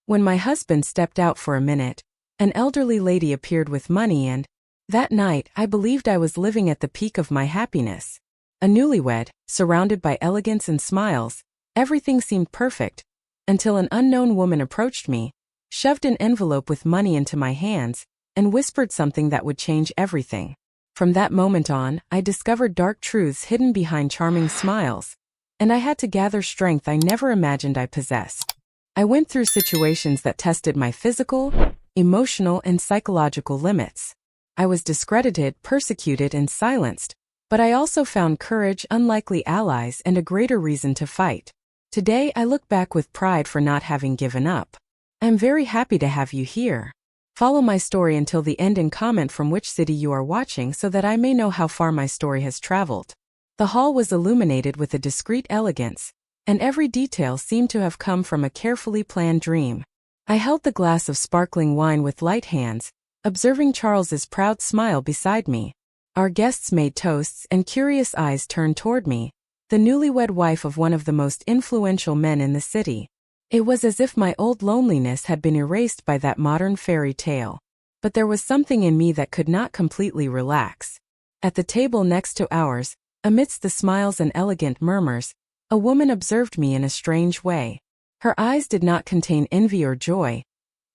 When my husband stepped out for a minute, an elderly lady appeared with money and, that night, I believed I was living at the peak of my happiness. A newlywed, surrounded by elegance and smiles, everything seemed perfect, until an unknown woman approached me, shoved an envelope with money into my hands, and whispered something that would change everything. From that moment on, I discovered dark truths hidden behind charming smiles, and I had to gather strength I never imagined I possessed. I went through situations that tested my physical, emotional, and psychological limits. I was discredited, persecuted, and silenced, but I also found courage, unlikely allies, and a greater reason to fight. Today, I look back with pride for not having given up. I am very happy to have you here. Follow my story until the end and comment from which city you are watching so that I may know how far my story has traveled. The hall was illuminated with a discreet elegance, and every detail seemed to have come from a carefully planned dream. I held the glass of sparkling wine with light hands, observing Charles's proud smile beside me. Our guests made toasts and curious eyes turned toward me, the newlywed wife of one of the most influential men in the city. It was as if my old loneliness had been erased by that modern fairy tale. But there was something in me that could not completely relax. At the table next to ours, amidst the smiles and elegant murmurs, a woman observed me in a strange way. Her eyes did not contain envy or joy.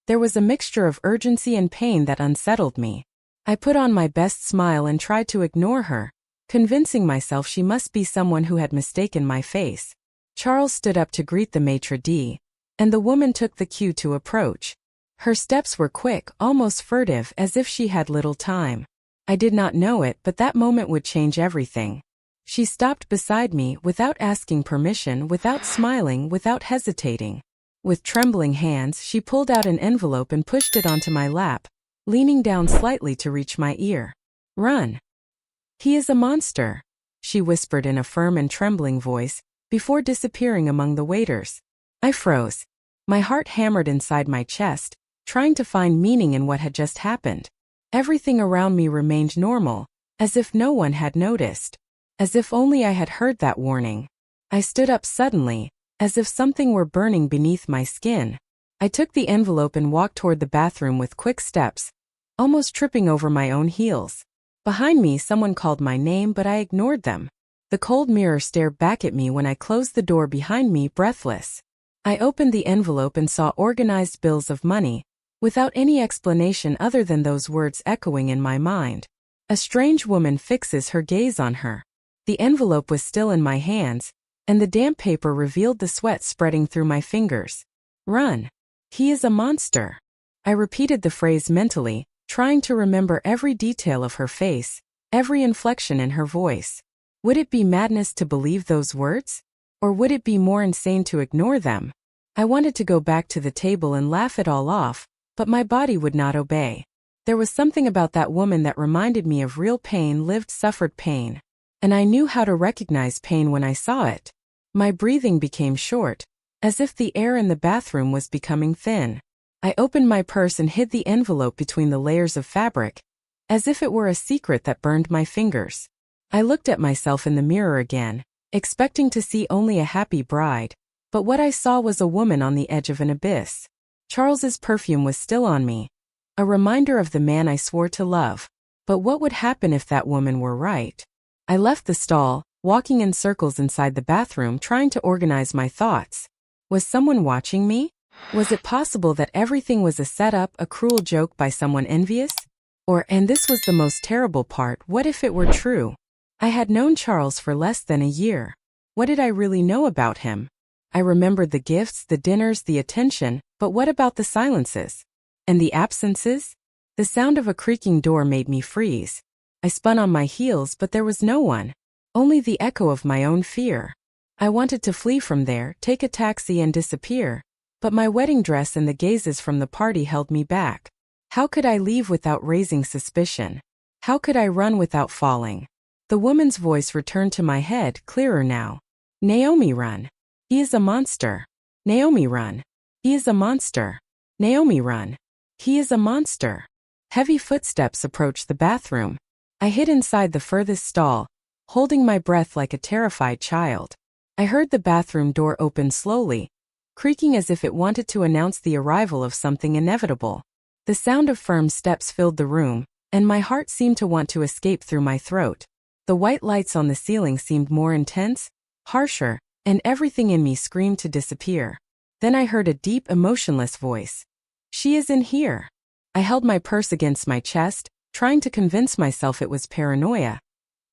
There was a mixture of urgency and pain that unsettled me. I put on my best smile and tried to ignore her, convincing myself she must be someone who had mistaken my face. Charles stood up to greet the maitre d', and the woman took the cue to approach. Her steps were quick, almost furtive, as if she had little time. I did not know it, but that moment would change everything. She stopped beside me without asking permission, without smiling, without hesitating. With trembling hands, she pulled out an envelope and pushed it onto my lap, leaning down slightly to reach my ear. "Run. He is a monster," she whispered in a firm and trembling voice, before disappearing among the waiters. I froze. My heart hammered inside my chest, trying to find meaning in what had just happened. Everything around me remained normal, as if no one had noticed. As if only I had heard that warning. I stood up suddenly, as if something were burning beneath my skin. I took the envelope and walked toward the bathroom with quick steps, almost tripping over my own heels. Behind me, someone called my name, but I ignored them. The cold mirror stared back at me when I closed the door behind me, breathless. I opened the envelope and saw organized bills of money, without any explanation other than those words echoing in my mind. A strange woman fixes her gaze on her. The envelope was still in my hands, and the damp paper revealed the sweat spreading through my fingers. "Run. He is a monster." I repeated the phrase mentally, trying to remember every detail of her face, every inflection in her voice. Would it be madness to believe those words? Or would it be more insane to ignore them? I wanted to go back to the table and laugh it all off, but my body would not obey. There was something about that woman that reminded me of real pain, lived, suffered pain. And I knew how to recognize pain when I saw it. My breathing became short, as if the air in the bathroom was becoming thin. I opened my purse and hid the envelope between the layers of fabric, as if it were a secret that burned my fingers. I looked at myself in the mirror again, expecting to see only a happy bride, but what I saw was a woman on the edge of an abyss. Charles's perfume was still on me, a reminder of the man I swore to love. But what would happen if that woman were right? I left the stall, walking in circles inside the bathroom, trying to organize my thoughts. Was someone watching me? Was it possible that everything was a setup, a cruel joke by someone envious? And this was the most terrible part, what if it were true? I had known Charles for less than a year. What did I really know about him? I remembered the gifts, the dinners, the attention, but what about the silences? And the absences? The sound of a creaking door made me freeze. I spun on my heels, but there was no one. Only the echo of my own fear. I wanted to flee from there, take a taxi and disappear. But my wedding dress and the gazes from the party held me back. How could I leave without raising suspicion? How could I run without falling? The woman's voice returned to my head, clearer now. "Naomi, run. He is a monster. Naomi, run. He is a monster. Naomi, run. He is a monster." Heavy footsteps approached the bathroom. I hid inside the furthest stall, holding my breath like a terrified child. I heard the bathroom door open slowly, creaking as if it wanted to announce the arrival of something inevitable. The sound of firm steps filled the room, and my heart seemed to want to escape through my throat. The white lights on the ceiling seemed more intense, harsher, and everything in me screamed to disappear. Then I heard a deep, emotionless voice. "She is in here." I held my purse against my chest, trying to convince myself it was paranoia,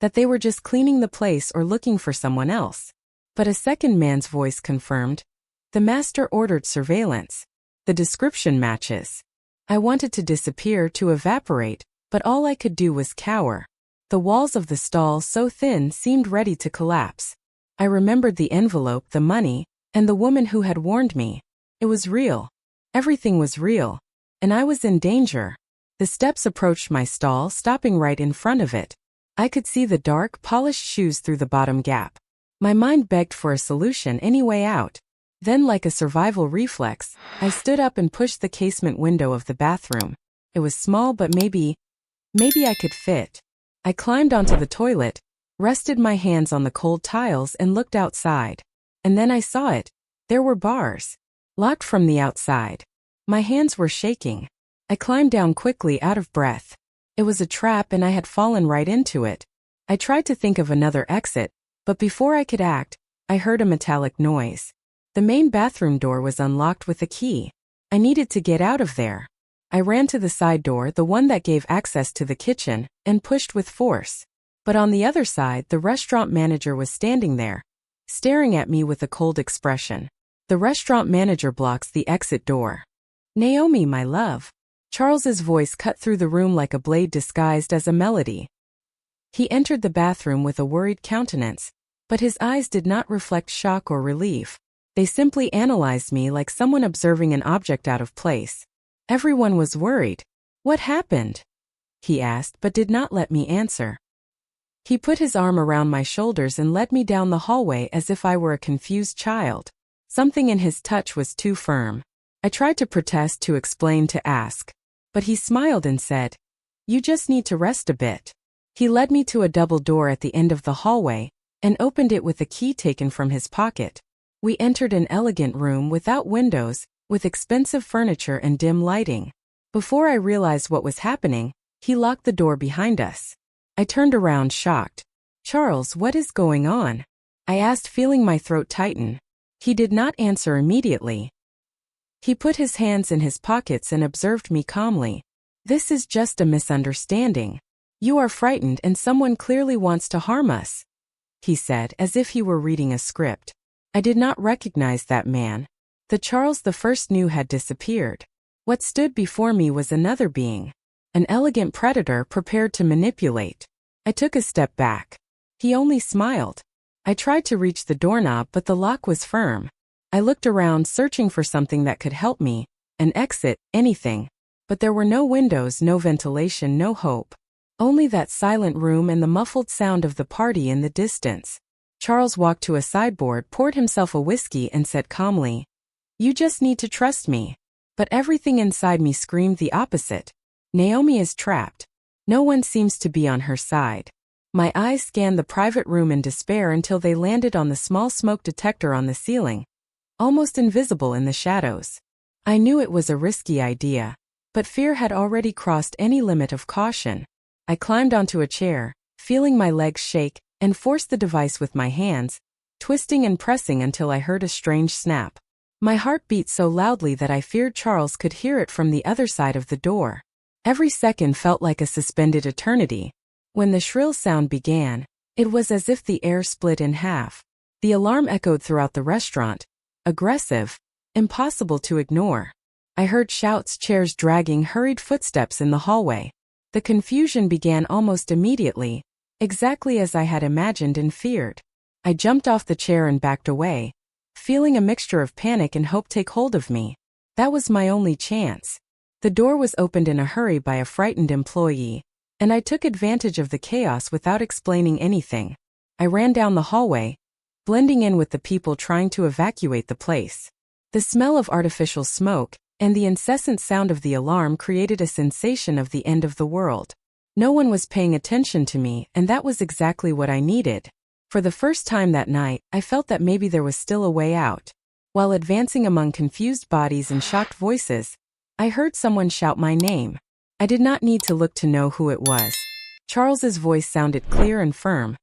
that they were just cleaning the place or looking for someone else. But a second man's voice confirmed, "The master ordered surveillance. The description matches." I wanted to disappear, to evaporate, but all I could do was cower. The walls of the stall, so thin, seemed ready to collapse. I remembered the envelope, the money, and the woman who had warned me. It was real. Everything was real. And I was in danger. The steps approached my stall, stopping right in front of it. I could see the dark, polished shoes through the bottom gap. My mind begged for a solution, any way out. Then, like a survival reflex, I stood up and pushed the casement window of the bathroom. It was small, but maybe I could fit. I climbed onto the toilet, rested my hands on the cold tiles, and looked outside. And then I saw it. There were bars. Locked from the outside. My hands were shaking. I climbed down quickly, out of breath. It was a trap, and I had fallen right into it. I tried to think of another exit, but before I could act, I heard a metallic noise. The main bathroom door was unlocked with a key. I needed to get out of there. I ran to the side door, the one that gave access to the kitchen, and pushed with force. But on the other side, the restaurant manager was standing there, staring at me with a cold expression. The restaurant manager blocks the exit door. "Naomi, my love." Charles's voice cut through the room like a blade disguised as a melody. He entered the bathroom with a worried countenance, but his eyes did not reflect shock or relief. They simply analyzed me like someone observing an object out of place. Everyone was worried. "What happened?" he asked, but did not let me answer. He put his arm around my shoulders and led me down the hallway as if I were a confused child. Something in his touch was too firm. I tried to protest, to explain, to ask. But he smiled and said, "You just need to rest a bit." He led me to a double door at the end of the hallway, and opened it with a key taken from his pocket. We entered an elegant room without windows, with expensive furniture and dim lighting. Before I realized what was happening, he locked the door behind us. I turned around, shocked. "Charles, what is going on?" I asked, feeling my throat tighten. He did not answer immediately. He put his hands in his pockets and observed me calmly. "This is just a misunderstanding. You are frightened and someone clearly wants to harm us," he said, as if he were reading a script. I did not recognize that man. The Charles the first knew had disappeared. What stood before me was another being. An elegant predator prepared to manipulate. I took a step back. He only smiled. I tried to reach the doorknob, but the lock was firm. I looked around, searching for something that could help me, an exit, anything. But there were no windows, no ventilation, no hope. Only that silent room and the muffled sound of the party in the distance. Charles walked to a sideboard, poured himself a whiskey, and said calmly, "You just need to trust me." But everything inside me screamed the opposite. Naomi is trapped. No one seems to be on her side. My eyes scanned the private room in despair until they landed on the small smoke detector on the ceiling, almost invisible in the shadows. I knew it was a risky idea, but fear had already crossed any limit of caution. I climbed onto a chair, feeling my legs shake, and forced the device with my hands, twisting and pressing until I heard a strange snap. My heart beat so loudly that I feared Charles could hear it from the other side of the door. Every second felt like a suspended eternity. When the shrill sound began, it was as if the air split in half. The alarm echoed throughout the restaurant, aggressive, impossible to ignore. I heard shouts, chairs dragging, hurried footsteps in the hallway. The confusion began almost immediately, exactly as I had imagined and feared. I jumped off the chair and backed away, feeling a mixture of panic and hope take hold of me. That was my only chance. The door was opened in a hurry by a frightened employee, and I took advantage of the chaos without explaining anything. I ran down the hallway, blending in with the people trying to evacuate the place. The smell of artificial smoke and the incessant sound of the alarm created a sensation of the end of the world. No one was paying attention to me, and that was exactly what I needed. For the first time that night, I felt that maybe there was still a way out. While advancing among confused bodies and shocked voices, I heard someone shout my name. I did not need to look to know who it was. Charles's voice sounded clear and firm,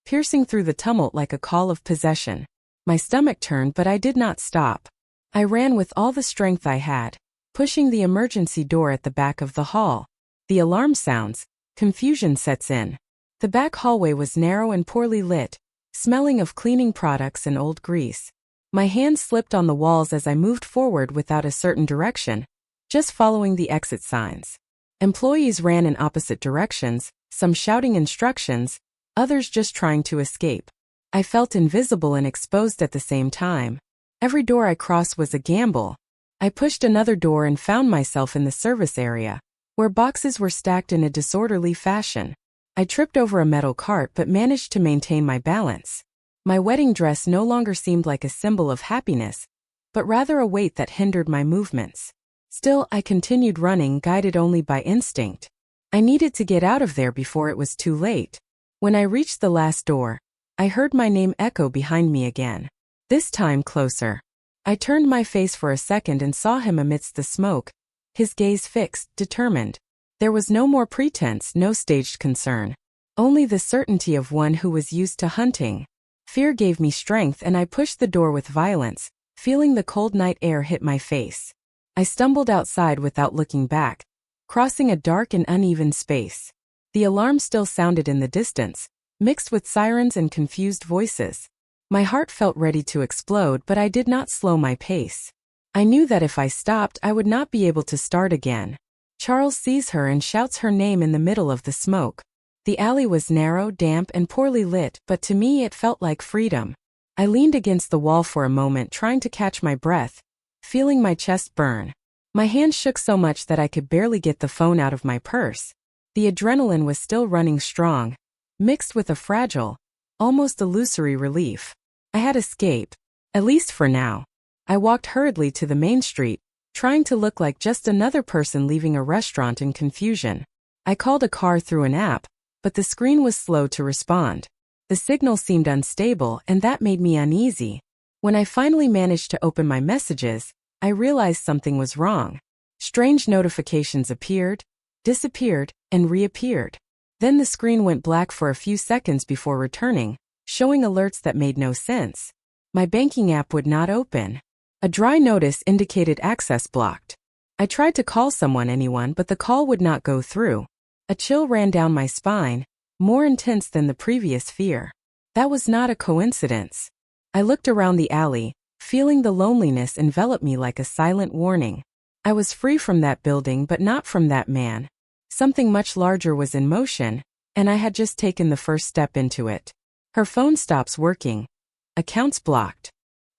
piercing through the tumult like a call of possession. My stomach turned, but I did not stop. I ran with all the strength I had, pushing the emergency door at the back of the hall. The alarm sounds, confusion sets in. The back hallway was narrow and poorly lit, smelling of cleaning products and old grease. My hands slipped on the walls as I moved forward without a certain direction, just following the exit signs. Employees ran in opposite directions, some shouting instructions, others just trying to escape. I felt invisible and exposed at the same time. Every door I crossed was a gamble. I pushed another door and found myself in the service area, where boxes were stacked in a disorderly fashion. I tripped over a metal cart but managed to maintain my balance. My wedding dress no longer seemed like a symbol of happiness, but rather a weight that hindered my movements. Still, I continued running, guided only by instinct. I needed to get out of there before it was too late. When I reached the last door, I heard my name echo behind me again. This time closer. I turned my face for a second and saw him amidst the smoke, his gaze fixed, determined. There was no more pretense, no staged concern. Only the certainty of one who was used to hunting. Fear gave me strength and I pushed the door with violence, feeling the cold night air hit my face. I stumbled outside without looking back, crossing a dark and uneven space. The alarm still sounded in the distance, mixed with sirens and confused voices. My heart felt ready to explode, but I did not slow my pace. I knew that if I stopped, I would not be able to start again. Charles sees her and shouts her name in the middle of the smoke. The alley was narrow, damp, and poorly lit, but to me it felt like freedom. I leaned against the wall for a moment, trying to catch my breath, feeling my chest burn. My hands shook so much that I could barely get the phone out of my purse. The adrenaline was still running strong, mixed with a fragile, almost illusory relief. I had escaped, at least for now. I walked hurriedly to the main street, trying to look like just another person leaving a restaurant in confusion. I called a car through an app, but the screen was slow to respond. The signal seemed unstable, and that made me uneasy. When I finally managed to open my messages, I realized something was wrong. Strange notifications appeared, disappeared, and reappeared. Then the screen went black for a few seconds before returning, showing alerts that made no sense. My banking app would not open. A dry notice indicated access blocked. I tried to call anyone, but the call would not go through. A chill ran down my spine, more intense than the previous fear. That was not a coincidence. I looked around the alley, feeling the loneliness envelop me like a silent warning. I was free from that building, but not from that man. Something much larger was in motion, and I had just taken the first step into it. Her phone stops working. Accounts blocked.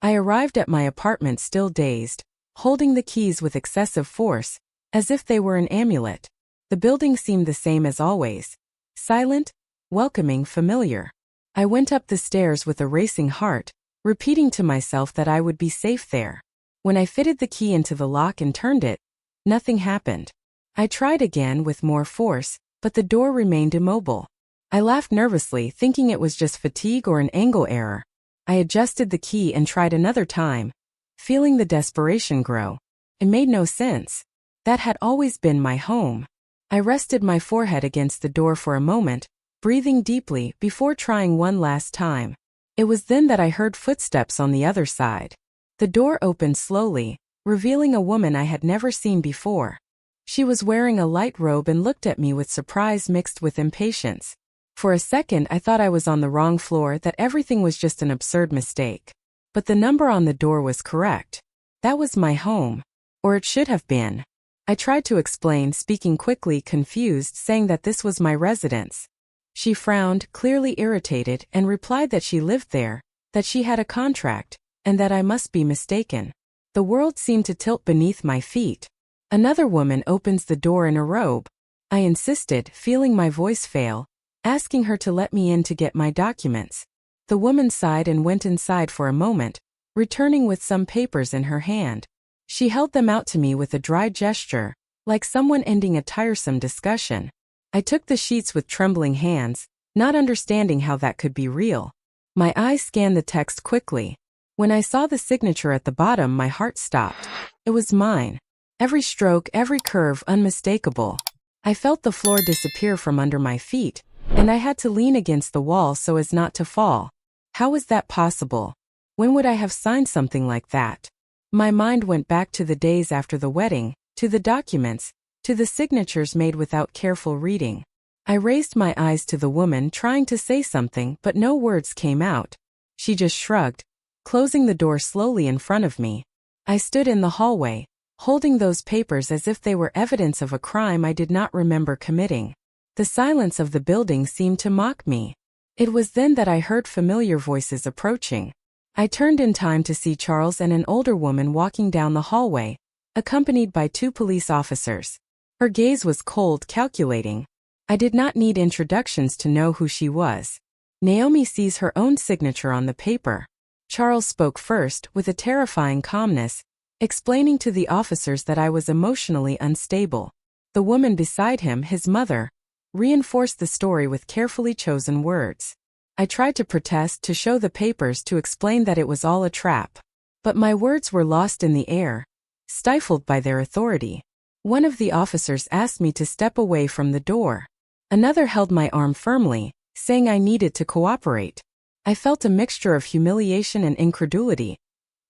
I arrived at my apartment still dazed, holding the keys with excessive force, as if they were an amulet. The building seemed the same as always. Silent, welcoming, familiar. I went up the stairs with a racing heart, repeating to myself that I would be safe there. When I fitted the key into the lock and turned it, nothing happened. I tried again with more force, but the door remained immobile. I laughed nervously, thinking it was just fatigue or an angle error. I adjusted the key and tried another time, feeling the desperation grow. It made no sense. That had always been my home. I rested my forehead against the door for a moment, breathing deeply before trying one last time. It was then that I heard footsteps on the other side. The door opened slowly, revealing a woman I had never seen before. She was wearing a light robe and looked at me with surprise mixed with impatience. For a second I thought I was on the wrong floor, that everything was just an absurd mistake. But the number on the door was correct. That was my home. Or it should have been. I tried to explain, speaking quickly, confused, saying that this was my residence. She frowned, clearly irritated, and replied that she lived there, that she had a contract, and that I must be mistaken. The world seemed to tilt beneath my feet. Another woman opens the door in a robe. I insisted, feeling my voice fail, asking her to let me in to get my documents. The woman sighed and went inside for a moment, returning with some papers in her hand. She held them out to me with a dry gesture, like someone ending a tiresome discussion. I took the sheets with trembling hands, not understanding how that could be real. My eyes scanned the text quickly. When I saw the signature at the bottom, my heart stopped. It was mine. Every stroke, every curve, unmistakable. I felt the floor disappear from under my feet, and I had to lean against the wall so as not to fall. How was that possible? When would I have signed something like that? My mind went back to the days after the wedding, to the documents, to the signatures made without careful reading. I raised my eyes to the woman, trying to say something, but no words came out. She just shrugged, closing the door slowly in front of me. I stood in the hallway, holding those papers as if they were evidence of a crime I did not remember committing. The silence of the building seemed to mock me. It was then that I heard familiar voices approaching. I turned in time to see Charles and an older woman walking down the hallway, accompanied by 2 police officers. Her gaze was cold, calculating. I did not need introductions to know who she was. Naomi sees her own signature on the paper. Charles spoke first, with a terrifying calmness, explaining to the officers that I was emotionally unstable. The woman beside him, his mother, reinforced the story with carefully chosen words. I tried to protest, to show the papers, to explain that it was all a trap. But my words were lost in the air, stifled by their authority. One of the officers asked me to step away from the door. Another held my arm firmly, saying I needed to cooperate. I felt a mixture of humiliation and incredulity,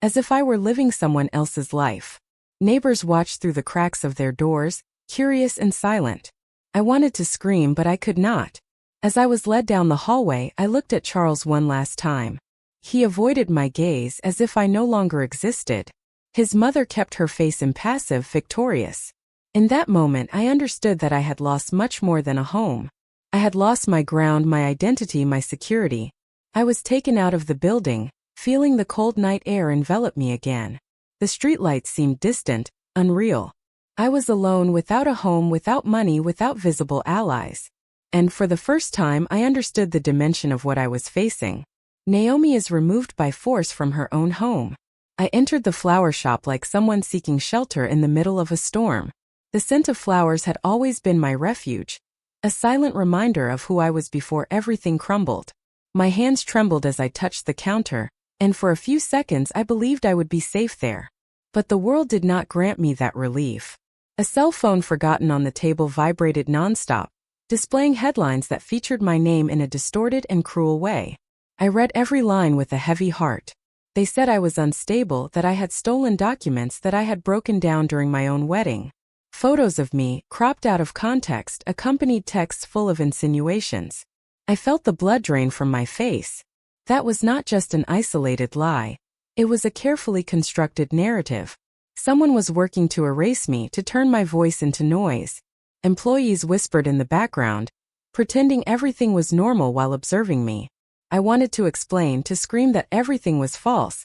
as if I were living someone else's life. Neighbors watched through the cracks of their doors, curious and silent. I wanted to scream, but I could not. As I was led down the hallway, I looked at Charles one last time. He avoided my gaze as if I no longer existed. His mother kept her face impassive, victorious. In that moment, I understood that I had lost much more than a home. I had lost my ground, my identity, my security. I was taken out of the building, feeling the cold night air envelop me again. The streetlights seemed distant, unreal. I was alone, without a home, without money, without visible allies. And for the first time, I understood the dimension of what I was facing. Naomi is removed by force from her own home. I entered the flower shop like someone seeking shelter in the middle of a storm. The scent of flowers had always been my refuge, a silent reminder of who I was before everything crumbled. My hands trembled as I touched the counter, and for a few seconds I believed I would be safe there. But the world did not grant me that relief. A cell phone forgotten on the table vibrated nonstop, displaying headlines that featured my name in a distorted and cruel way. I read every line with a heavy heart. They said I was unstable, that I had stolen documents, that I had broken down during my own wedding. Photos of me, cropped out of context, accompanied texts full of insinuations. I felt the blood drain from my face. That was not just an isolated lie. It was a carefully constructed narrative. Someone was working to erase me, to turn my voice into noise. Employees whispered in the background, pretending everything was normal while observing me. I wanted to explain, to scream that everything was false,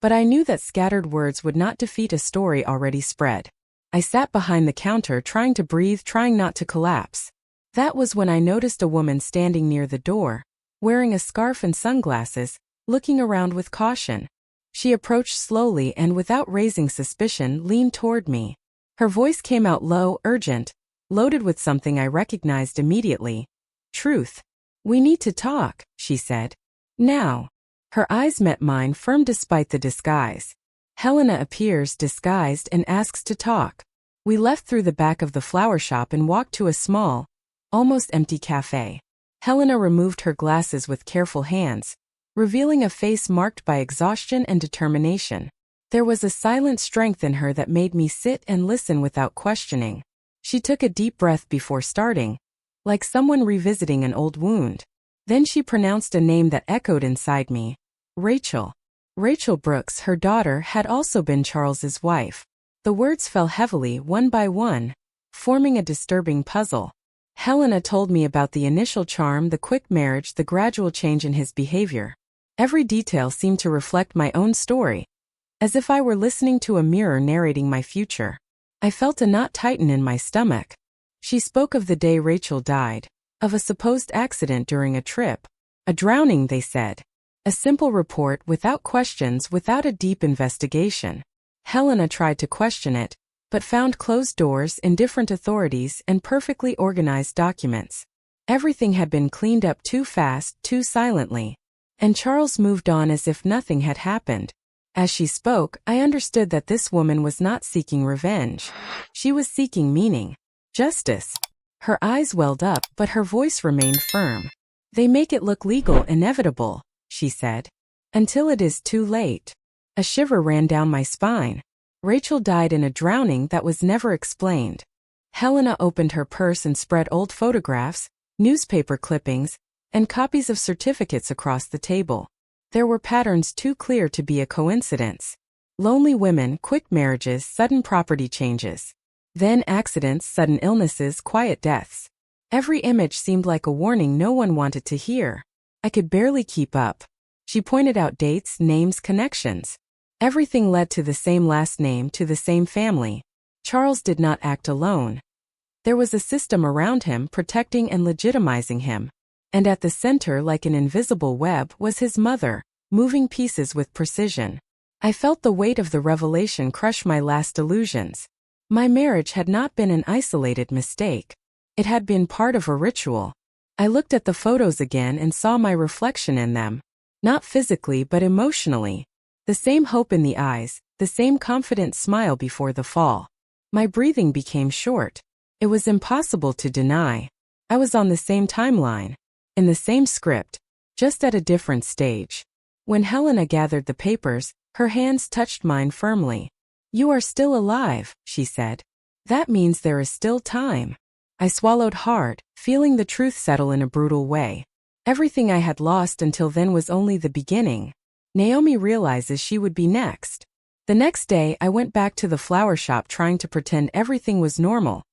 but I knew that scattered words would not defeat a story already spread. I sat behind the counter, trying to breathe, trying not to collapse. That was when I noticed a woman standing near the door, wearing a scarf and sunglasses, looking around with caution. She approached slowly and, without raising suspicion, leaned toward me. Her voice came out low, urgent, loaded with something I recognized immediately. Truth. "We need to talk," she said. "Now." Her eyes met mine, firm despite the disguise. "Helena appears disguised and asks to talk." We left through the back of the flower shop and walked to a small, almost empty cafe. Helena removed her glasses with careful hands, revealing a face marked by exhaustion and determination. There was a silent strength in her that made me sit and listen without questioning. She took a deep breath before starting, like someone revisiting an old wound. Then she pronounced a name that echoed inside me. Rachel. Rachel Brooks, her daughter, had also been Charles's wife. The words fell heavily, one by one, forming a disturbing puzzle. Helena told me about the initial charm, the quick marriage, the gradual change in his behavior. Every detail seemed to reflect my own story, as if I were listening to a mirror narrating my future. I felt a knot tighten in my stomach. She spoke of the day Rachel died, of a supposed accident during a trip. A drowning, they said. A simple report, without questions, without a deep investigation. Helena tried to question it, but found closed doors, indifferent authorities, and perfectly organized documents. Everything had been cleaned up too fast, too silently. And Charles moved on as if nothing had happened. As she spoke, I understood that this woman was not seeking revenge. She was seeking meaning. Justice. Her eyes welled up, but her voice remained firm. They make it look legal, inevitable, she said. Until it is too late. A shiver ran down my spine. Rachel died in a drowning that was never explained. Helena opened her purse and spread old photographs, newspaper clippings, and copies of certificates across the table. There were patterns too clear to be a coincidence. Lonely women, quick marriages, sudden property changes. Then accidents, sudden illnesses, quiet deaths. Every image seemed like a warning no one wanted to hear. I could barely keep up. She pointed out dates, names, connections. Everything led to the same last name, to the same family. Charles did not act alone. There was a system around him protecting and legitimizing him. And at the center, like an invisible web, was his mother, moving pieces with precision. I felt the weight of the revelation crush my last illusions. My marriage had not been an isolated mistake. It had been part of a ritual. I looked at the photos again and saw my reflection in them. Not physically but emotionally. The same hope in the eyes, the same confident smile before the fall. My breathing became short. It was impossible to deny. I was on the same timeline. In the same script, just at a different stage. When Helena gathered the papers, her hands touched mine firmly. "You are still alive," she said. "That means there is still time." I swallowed hard, feeling the truth settle in a brutal way. Everything I had lost until then was only the beginning. Naomi realizes she would be next. The next day, I went back to the flower shop trying to pretend everything was normal.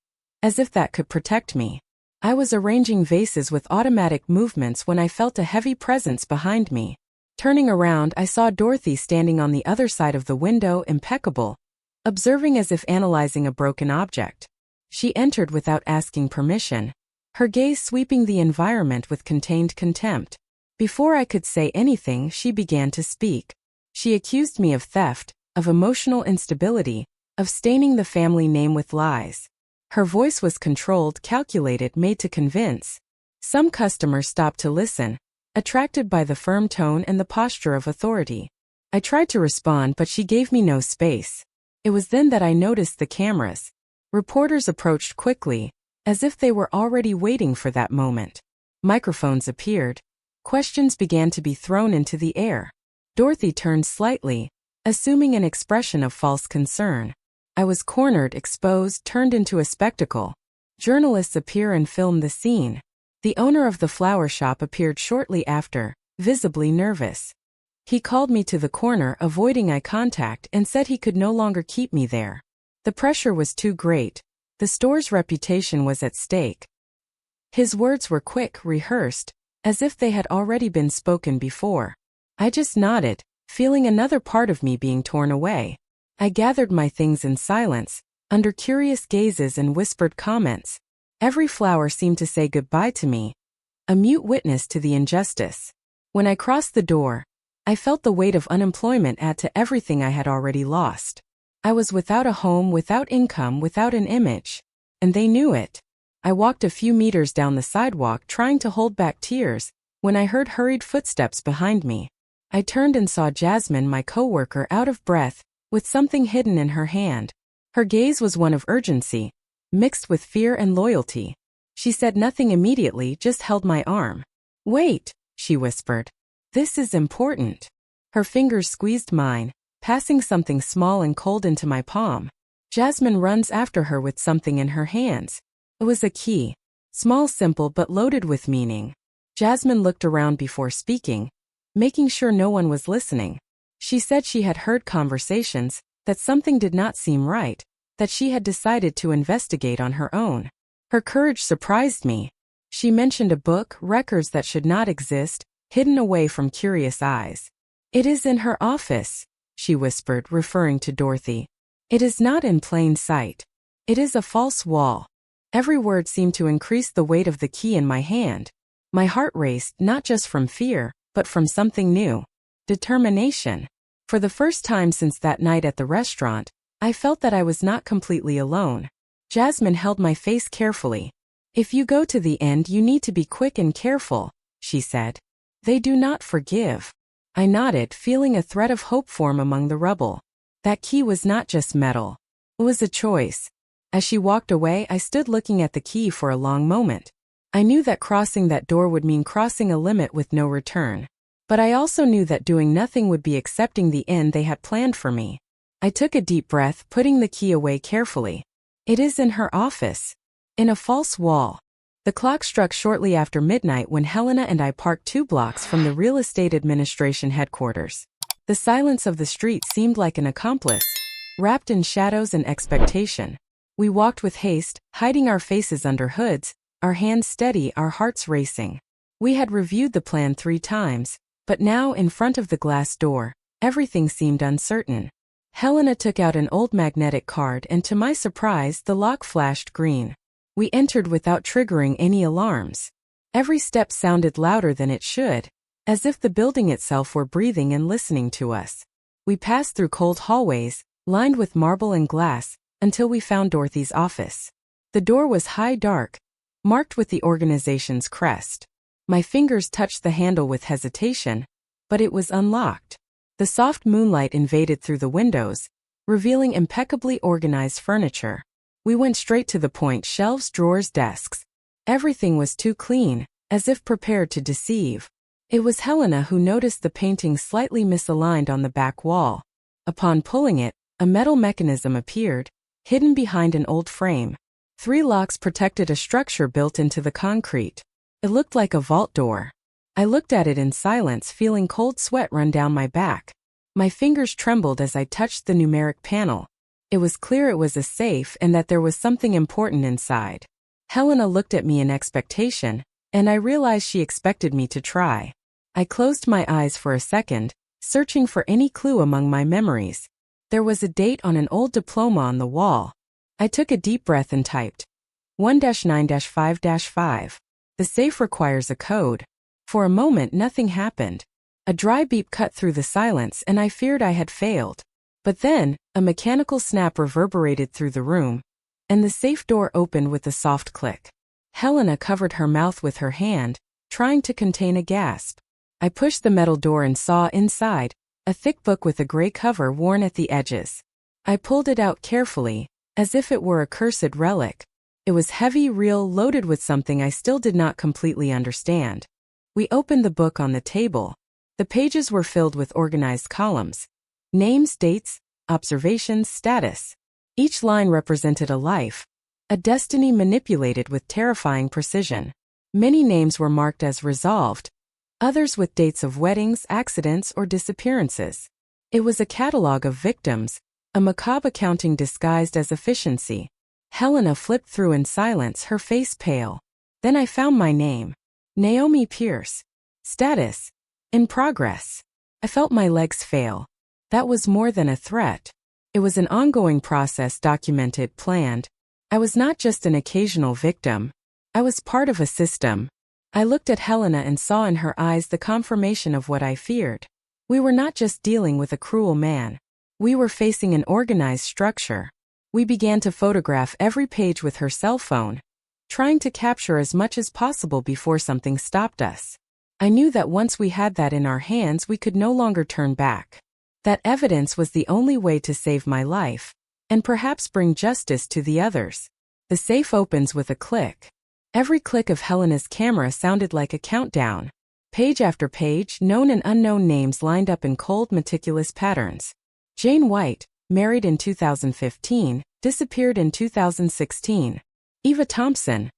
As if that could protect me. I was arranging vases with automatic movements when I felt a heavy presence behind me. Turning around, I saw Dorothy standing on the other side of the window, impeccable, observing as if analyzing a broken object. She entered without asking permission, her gaze sweeping the environment with contained contempt. Before I could say anything, she began to speak. She accused me of theft, of emotional instability, of staining the family name with lies. Her voice was controlled, calculated, made to convince. Some customers stopped to listen, attracted by the firm tone and the posture of authority. I tried to respond, but she gave me no space. It was then that I noticed the cameras. Reporters approached quickly, as if they were already waiting for that moment. Microphones appeared. Questions began to be thrown into the air. Dorothy turned slightly, assuming an expression of false concern. I was cornered, exposed, turned into a spectacle. Journalists appear and film the scene. The owner of the flower shop appeared shortly after, visibly nervous. He called me to the corner, avoiding eye contact, and said he could no longer keep me there. The pressure was too great. The store's reputation was at stake. His words were quick, rehearsed, as if they had already been spoken before. I just nodded, feeling another part of me being torn away. I gathered my things in silence, under curious gazes and whispered comments. Every flower seemed to say goodbye to me, a mute witness to the injustice. When I crossed the door, I felt the weight of unemployment add to everything I had already lost. I was without a home, without income, without an image. And they knew it. I walked a few meters down the sidewalk trying to hold back tears, when I heard hurried footsteps behind me. I turned and saw Jasmine, my coworker, out of breath, with something hidden in her hand. Her gaze was one of urgency, mixed with fear and loyalty. She said nothing immediately, just held my arm. "Wait," she whispered. "This is important." Her fingers squeezed mine, passing something small and cold into my palm. Jasmine runs after her with something in her hands. It was a key. Small, simple, but loaded with meaning. Jasmine looked around before speaking, making sure no one was listening. She said she had heard conversations, that something did not seem right, that she had decided to investigate on her own. Her courage surprised me. She mentioned a book, records that should not exist, hidden away from curious eyes. "It is in her office," she whispered, referring to Dorothy. "It is not in plain sight. It is a false wall." Every word seemed to increase the weight of the key in my hand. My heart raced, not just from fear, but from something new. Determination. For the first time since that night at the restaurant, I felt that I was not completely alone. Jasmine held my face carefully. "If you go to the end, you need to be quick and careful," she said. "They do not forgive." I nodded, feeling a thread of hope form among the rubble. That key was not just metal. It was a choice. As she walked away, I stood looking at the key for a long moment. I knew that crossing that door would mean crossing a limit with no return. But I also knew that doing nothing would be accepting the end they had planned for me. I took a deep breath, putting the key away carefully. It is in her office. In a false wall. The clock struck shortly after midnight when Helena and I parked 2 blocks from the real estate administration headquarters. The silence of the street seemed like an accomplice, wrapped in shadows and expectation. We walked with haste, hiding our faces under hoods, our hands steady, our hearts racing. We had reviewed the plan 3 times, but now, in front of the glass door, everything seemed uncertain. Helena took out an old magnetic card and to my surprise, the lock flashed green. We entered without triggering any alarms. Every step sounded louder than it should, as if the building itself were breathing and listening to us. We passed through cold hallways, lined with marble and glass, until we found Dorothy's office. The door was high, dark, marked with the organization's crest. My fingers touched the handle with hesitation, but it was unlocked. The soft moonlight invaded through the windows, revealing impeccably organized furniture. We went straight to the point: shelves, drawers, desks. Everything was too clean, as if prepared to deceive. It was Helena who noticed the painting slightly misaligned on the back wall. Upon pulling it, a metal mechanism appeared, hidden behind an old frame. 3 locks protected a structure built into the concrete. It looked like a vault door. I looked at it in silence, feeling cold sweat run down my back. My fingers trembled as I touched the numeric panel. It was clear it was a safe and that there was something important inside. Helena looked at me in expectation, and I realized she expected me to try. I closed my eyes for a second, searching for any clue among my memories. There was a date on an old diploma on the wall. I took a deep breath and typed 1-9-5-5. The safe requires a code. For a moment, nothing happened. A dry beep cut through the silence and I feared I had failed. But then, a mechanical snap reverberated through the room, and the safe door opened with a soft click. Helena covered her mouth with her hand, trying to contain a gasp. I pushed the metal door and saw inside a thick book with a gray cover worn at the edges. I pulled it out carefully, as if it were a cursed relic. It was heavy, real, loaded with something I still did not completely understand. We opened the book on the table. The pages were filled with organized columns. Names, dates, observations, status. Each line represented a life, a destiny manipulated with terrifying precision. Many names were marked as resolved, others with dates of weddings, accidents, or disappearances. It was a catalog of victims, a macabre accounting disguised as efficiency. Helena flipped through in silence, her face pale. Then I found my name. Naomi Pierce. Status: in progress. I felt my legs fail. That was more than a threat. It was an ongoing process, documented, planned. I was not just an occasional victim. I was part of a system. I looked at Helena and saw in her eyes the confirmation of what I feared. We were not just dealing with a cruel man. We were facing an organized structure. We began to photograph every page with her cell phone, trying to capture as much as possible before something stopped us. I knew that once we had that in our hands, we could no longer turn back. That evidence was the only way to save my life, and perhaps bring justice to the others. The safe opens with a click. Every click of Helena's camera sounded like a countdown. Page after page, known and unknown names lined up in cold, meticulous patterns. Jane White, married in 2015, disappeared in 2016. Eva Thompson,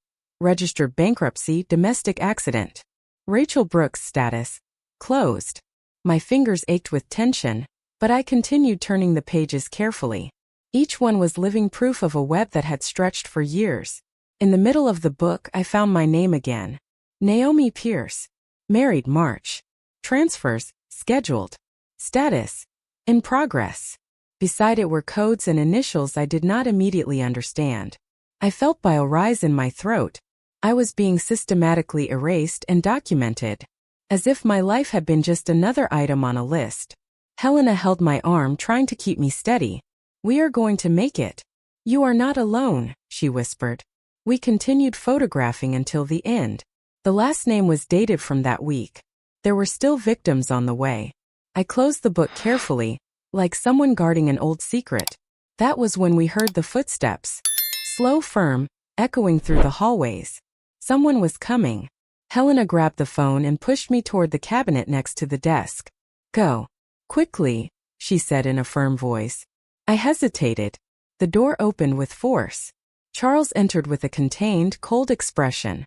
registered bankruptcy, domestic accident. Rachel Brooks, status: closed. My fingers ached with tension, but I continued turning the pages carefully. Each one was living proof of a web that had stretched for years. In the middle of the book, I found my name again. Naomi Pierce. Married March. Transfers, scheduled. Status: in progress. Beside it were codes and initials I did not immediately understand. I felt bile rise in my throat. I was being systematically erased and documented, as if my life had been just another item on a list. Helena held my arm, trying to keep me steady. "We are going to make it. You are not alone," she whispered. We continued photographing until the end. The last name was dated from that week. There were still victims on the way. I closed the book carefully, like someone guarding an old secret. That was when we heard the footsteps. Slow, firm, echoing through the hallways. Someone was coming. Helena grabbed the phone and pushed me toward the cabinet next to the desk. "Go. Quickly," she said in a firm voice. I hesitated. The door opened with force. Charles entered with a contained, cold expression.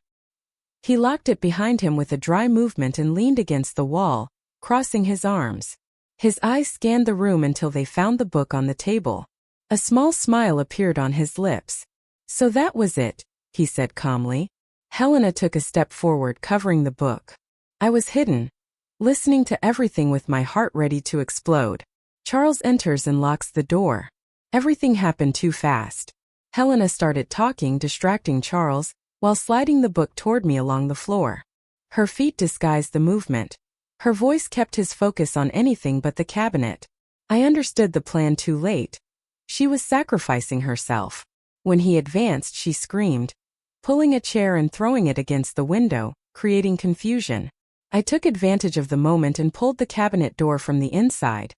He locked it behind him with a dry movement and leaned against the wall, crossing his arms. His eyes scanned the room until they found the book on the table. A small smile appeared on his lips. "So that was it," he said calmly. Helena took a step forward, covering the book. I was hidden, listening to everything with my heart ready to explode. Charles enters and locks the door. Everything happened too fast. Helena started talking, distracting Charles, while sliding the book toward me along the floor. Her feet disguised the movement. Her voice kept his focus on anything but the cabinet. I understood the plan too late. She was sacrificing herself. When he advanced, she screamed, pulling a chair and throwing it against the window, creating confusion. I took advantage of the moment and pulled the cabinet door from the inside,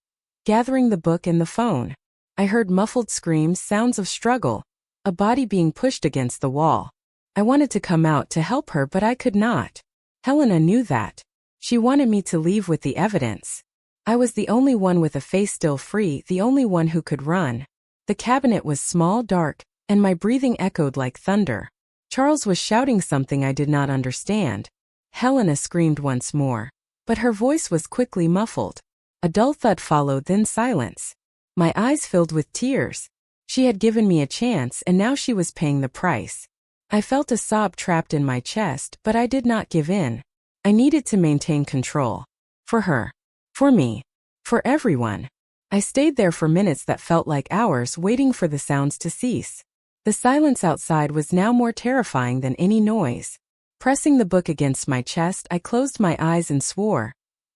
gathering the book and the phone. I heard muffled screams, sounds of struggle, a body being pushed against the wall. I wanted to come out to help her, but I could not. Helena knew that. She wanted me to leave with the evidence. I was the only one with a face still free, the only one who could run. The cabinet was small, dark, and my breathing echoed like thunder. Charles was shouting something I did not understand. Helena screamed once more, but her voice was quickly muffled. A dull thud followed, then silence. My eyes filled with tears. She had given me a chance, and now she was paying the price. I felt a sob trapped in my chest, but I did not give in. I needed to maintain control. For her. For me. For everyone. I stayed there for minutes that felt like hours, waiting for the sounds to cease. The silence outside was now more terrifying than any noise. Pressing the book against my chest, I closed my eyes and swore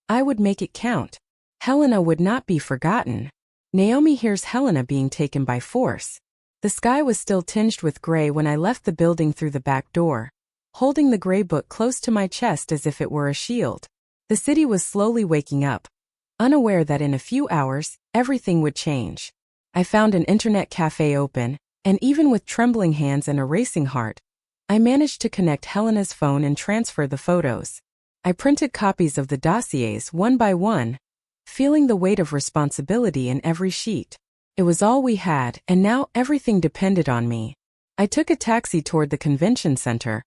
I would make it count. Helena would not be forgotten. Naomi hears Helena being taken by force. The sky was still tinged with gray when I left the building through the back door, holding the gray book close to my chest as if it were a shield. The city was slowly waking up, unaware that in a few hours, everything would change. I found an internet cafe open, and even with trembling hands and a racing heart, I managed to connect Helena's phone and transfer the photos. I printed copies of the dossiers one by one, feeling the weight of responsibility in every sheet. It was all we had, and now everything depended on me. I took a taxi toward the convention center,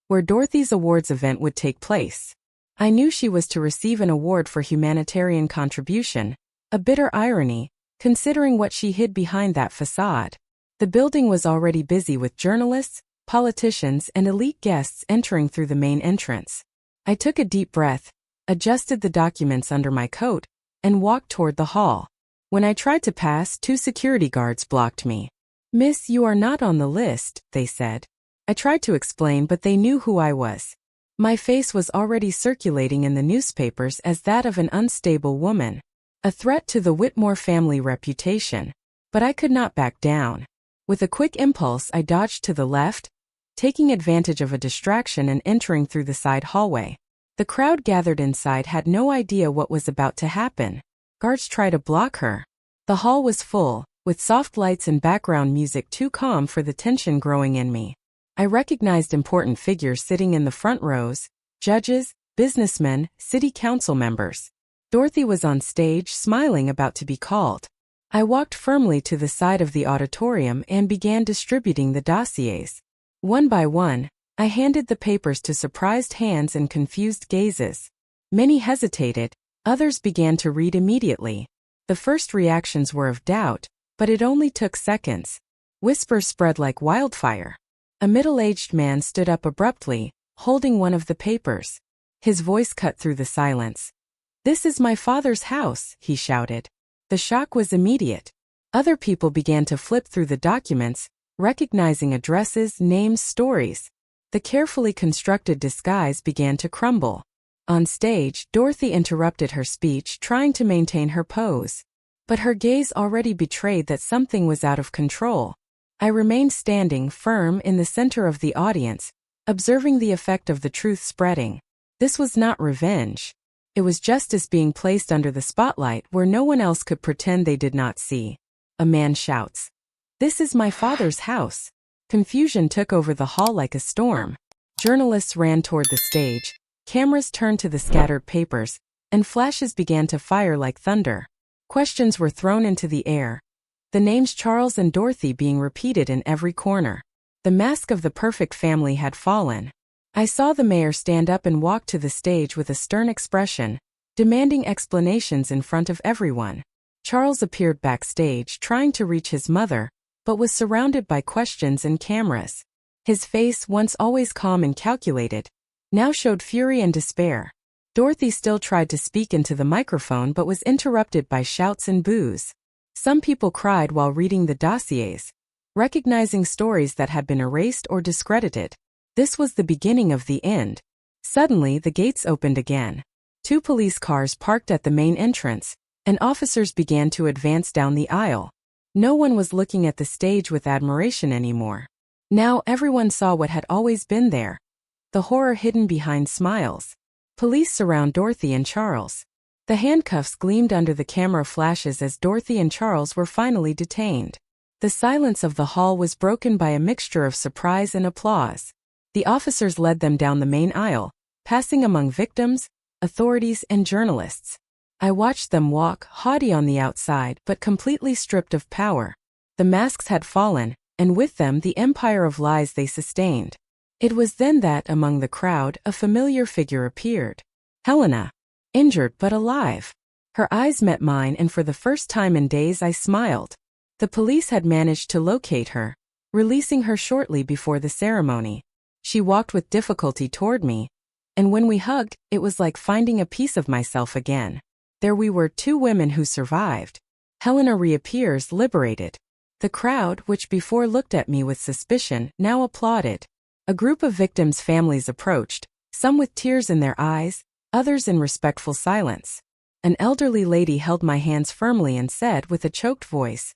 where Dorothy's awards event would take place. I knew she was to receive an award for humanitarian contribution, a bitter irony, considering what she hid behind that facade. The building was already busy with journalists, politicians, and elite guests entering through the main entrance. I took a deep breath, adjusted the documents under my coat, and walked toward the hall. When I tried to pass, 2 security guards blocked me. "Miss, you are not on the list," they said. I tried to explain, but they knew who I was. My face was already circulating in the newspapers as that of an unstable woman, a threat to the Whitmore family reputation. But I could not back down. With a quick impulse, I dodged to the left, taking advantage of a distraction and entering through the side hallway. The crowd gathered inside had no idea what was about to happen. Guards tried to block her. The hall was full, with soft lights and background music too calm for the tension growing in me. I recognized important figures sitting in the front rows: judges, businessmen, city council members. Dorothy was on stage, smiling, about to be called. I walked firmly to the side of the auditorium and began distributing the dossiers. One by one, I handed the papers to surprised hands and confused gazes. Many hesitated, others began to read immediately. The first reactions were of doubt, but it only took seconds. Whispers spread like wildfire. A middle-aged man stood up abruptly, holding one of the papers. His voice cut through the silence. "This is my father's house," he shouted. The shock was immediate. Other people began to flip through the documents, recognizing addresses, names, stories. The carefully constructed disguise began to crumble. On stage, Dorothy interrupted her speech, trying to maintain her pose. But her gaze already betrayed that something was out of control. I remained standing firm in the center of the audience, observing the effect of the truth spreading. This was not revenge. It was justice being placed under the spotlight where no one else could pretend they did not see. A man shouts, "This is my father's house." Confusion took over the hall like a storm. Journalists ran toward the stage, cameras turned to the scattered papers, and flashes began to fire like thunder. Questions were thrown into the air, the names Charles and Dorothy being repeated in every corner. The mask of the perfect family had fallen. I saw the mayor stand up and walk to the stage with a stern expression, demanding explanations in front of everyone. Charles appeared backstage trying to reach his mother, but was surrounded by questions and cameras. His face, once always calm and calculated, now showed fury and despair. Dorothy still tried to speak into the microphone but was interrupted by shouts and boos. Some people cried while reading the dossiers, recognizing stories that had been erased or discredited. This was the beginning of the end. Suddenly, the gates opened again. 2 police cars parked at the main entrance, and officers began to advance down the aisle. No one was looking at the stage with admiration anymore. Now everyone saw what had always been there, the horror hidden behind smiles. Police surround Dorothy and Charles. The handcuffs gleamed under the camera flashes as Dorothy and Charles were finally detained. The silence of the hall was broken by a mixture of surprise and applause. The officers led them down the main aisle, passing among victims, authorities, and journalists. I watched them walk, haughty on the outside but completely stripped of power. The masks had fallen, and with them the empire of lies they sustained. It was then that, among the crowd, a familiar figure appeared. Helena. Injured but alive. Her eyes met mine, and for the first time in days I smiled. The police had managed to locate her, releasing her shortly before the ceremony. She walked with difficulty toward me, and when we hugged, it was like finding a piece of myself again. There we were, 2 women who survived. Helena reappears, liberated. The crowd, which before looked at me with suspicion, now applauded. A group of victims' families approached, some with tears in their eyes, others in respectful silence. An elderly lady held my hands firmly and said with a choked voice,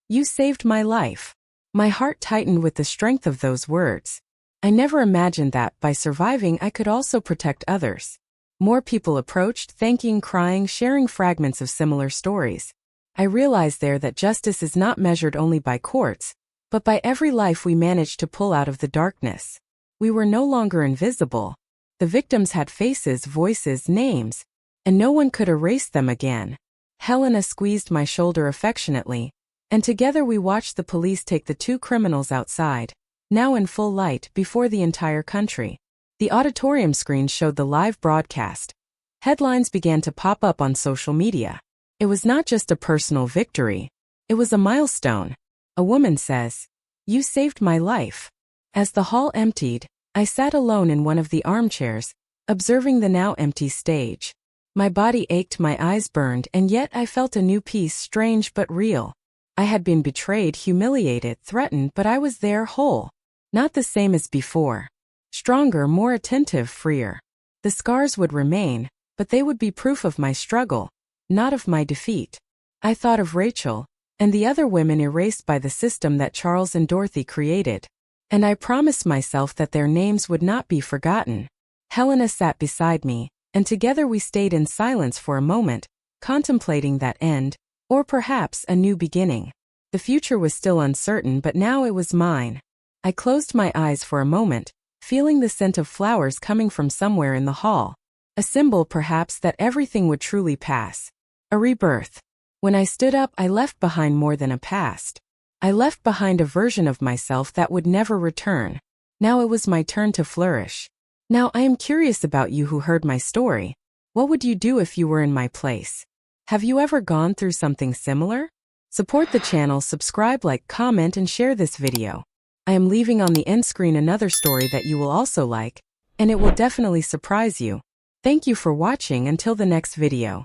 "You saved my life." My heart tightened with the strength of those words. I never imagined that, by surviving, I could also protect others. More people approached, thanking, crying, sharing fragments of similar stories. I realized there that justice is not measured only by courts, but by every life we managed to pull out of the darkness. We were no longer invisible. The victims had faces, voices, names, and no one could erase them again. Helena squeezed my shoulder affectionately, and together we watched the police take the 2 criminals outside, now in full light, before the entire country. The auditorium screen showed the live broadcast. Headlines began to pop up on social media. It was not just a personal victory. It was a milestone. A woman says, "You saved my life." As the hall emptied, I sat alone in one of the armchairs, observing the now empty stage. My body ached, my eyes burned, and yet I felt a new peace, strange but real. I had been betrayed, humiliated, threatened, but I was there, whole. Not the same as before. Stronger, more attentive, freer. The scars would remain, but they would be proof of my struggle, not of my defeat. I thought of Rachel, and the other women erased by the system that Charles and Dorothy created. And I promised myself that their names would not be forgotten. Helena sat beside me, and together we stayed in silence for a moment, contemplating that end, or perhaps a new beginning. The future was still uncertain, but now it was mine. I closed my eyes for a moment, feeling the scent of flowers coming from somewhere in the hall. A symbol, perhaps, that everything would truly pass. A rebirth. When I stood up, I left behind more than a past. I left behind a version of myself that would never return. Now it was my turn to flourish. Now I am curious about you who heard my story. What would you do if you were in my place? Have you ever gone through something similar? Support the channel, subscribe, like, comment, and share this video. I am leaving on the end screen another story that you will also like, and it will definitely surprise you. Thank you for watching. Until the next video.